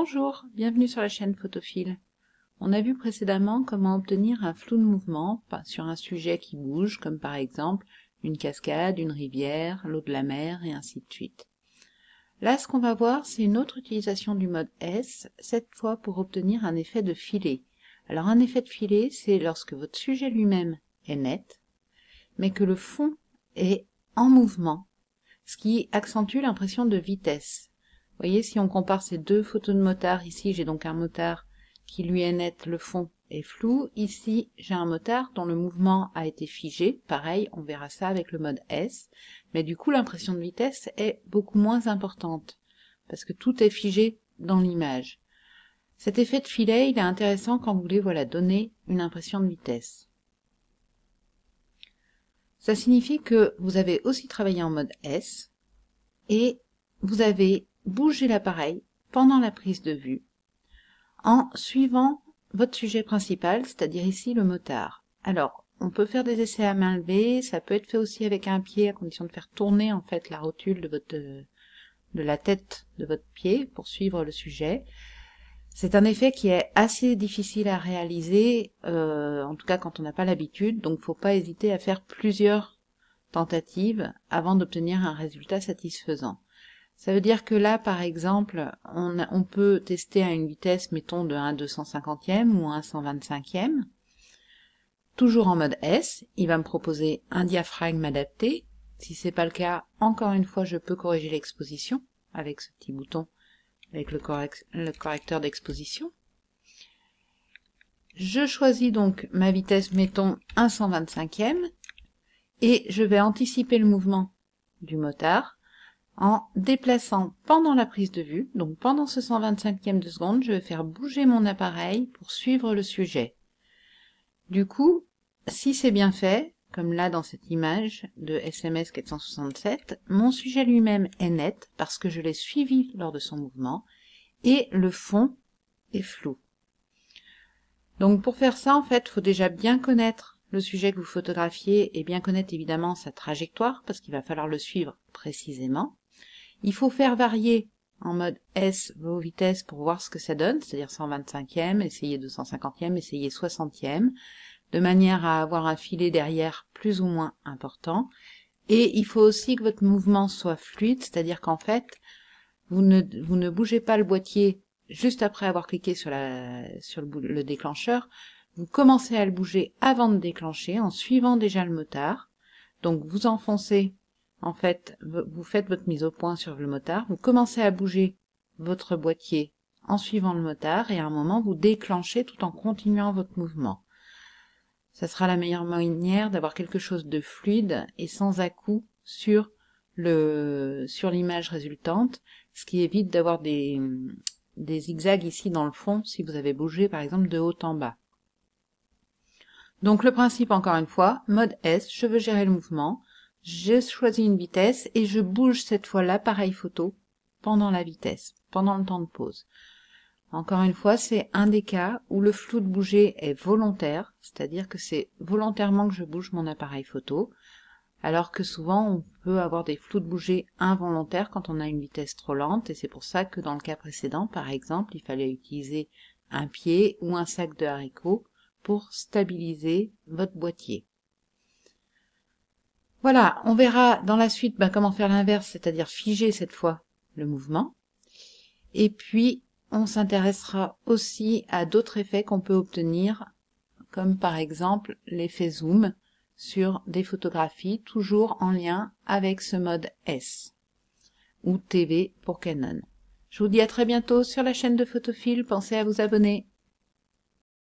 Bonjour, bienvenue sur la chaîne Photophile. On a vu précédemment comment obtenir un flou de mouvement sur un sujet qui bouge, comme par exemple une cascade, une rivière, l'eau de la mer et ainsi de suite. Là, ce qu'on va voir, c'est une autre utilisation du mode S, cette fois pour obtenir un effet de filet. Alors un effet de filet, c'est lorsque votre sujet lui-même est net, mais que le fond est en mouvement, ce qui accentue l'impression de vitesse. Vous voyez, si on compare ces deux photos de motard, ici j'ai donc un motard qui lui est net, le fond est flou. Ici j'ai un motard dont le mouvement a été figé. Pareil, on verra ça avec le mode S. Mais du coup l'impression de vitesse est beaucoup moins importante parce que tout est figé dans l'image. Cet effet de filet, il est intéressant quand vous voulez donner une impression de vitesse. Ça signifie que vous avez aussi travaillé en mode S et vous avez bougé l'appareil pendant la prise de vue en suivant votre sujet principal, c'est-à-dire ici le motard. Alors, on peut faire des essais à main levée, ça peut être fait aussi avec un pied à condition de faire tourner en fait la rotule de la tête de votre pied pour suivre le sujet. C'est un effet qui est assez difficile à réaliser, en tout cas quand on n'a pas l'habitude, donc faut pas hésiter à faire plusieurs tentatives avant d'obtenir un résultat satisfaisant. Ça veut dire que là, par exemple, on peut tester à une vitesse, mettons, de 1/250e ou 1/125e. Toujours en mode S, il va me proposer un diaphragme adapté. Si c'est pas le cas, encore une fois, je peux corriger l'exposition avec ce petit bouton, avec le correcteur d'exposition. Je choisis donc ma vitesse, mettons 1/125e, et je vais anticiper le mouvement du motard en déplaçant pendant la prise de vue, donc pendant ce 125e de seconde, je vais faire bouger mon appareil pour suivre le sujet. Du coup, si c'est bien fait, comme là dans cette image de SMS 467, mon sujet lui-même est net parce que je l'ai suivi lors de son mouvement et le fond est flou. Donc pour faire ça, en fait, il faut déjà bien connaître le sujet que vous photographiez et bien connaître évidemment sa trajectoire parce qu'il va falloir le suivre précisément. Il faut faire varier en mode S vos vitesses pour voir ce que ça donne, c'est-à-dire 125e, essayer 250e, essayer 60e, de manière à avoir un filet derrière plus ou moins important. Et il faut aussi que votre mouvement soit fluide, c'est-à-dire qu'en fait, vous ne bougez pas le boîtier juste après avoir cliqué sur le déclencheur, vous commencez à le bouger avant de déclencher, en suivant déjà le motard. Donc vous enfoncez. En fait, vous faites votre mise au point sur le motard, vous commencez à bouger votre boîtier en suivant le motard et à un moment vous déclenchez tout en continuant votre mouvement. Ça sera la meilleure manière d'avoir quelque chose de fluide et sans à-coups sur l'image résultante, ce qui évite d'avoir des zigzags ici dans le fond si vous avez bougé par exemple de haut en bas. Donc le principe encore une fois, mode S, je veux gérer le mouvement. Je choisis une vitesse et je bouge cette fois l'appareil photo pendant la vitesse, pendant le temps de pause. Encore une fois, c'est un des cas où le flou de bouger est volontaire, c'est-à-dire que c'est volontairement que je bouge mon appareil photo, alors que souvent on peut avoir des flous de bouger involontaires quand on a une vitesse trop lente, et c'est pour ça que dans le cas précédent, par exemple, il fallait utiliser un pied ou un sac de haricots pour stabiliser votre boîtier. Voilà, on verra dans la suite comment faire l'inverse, c'est-à-dire figer cette fois le mouvement. Et puis, on s'intéressera aussi à d'autres effets qu'on peut obtenir, comme par exemple l'effet zoom sur des photographies, toujours en lien avec ce mode S, ou TV pour Canon. Je vous dis à très bientôt sur la chaîne de Photophile, pensez à vous abonner.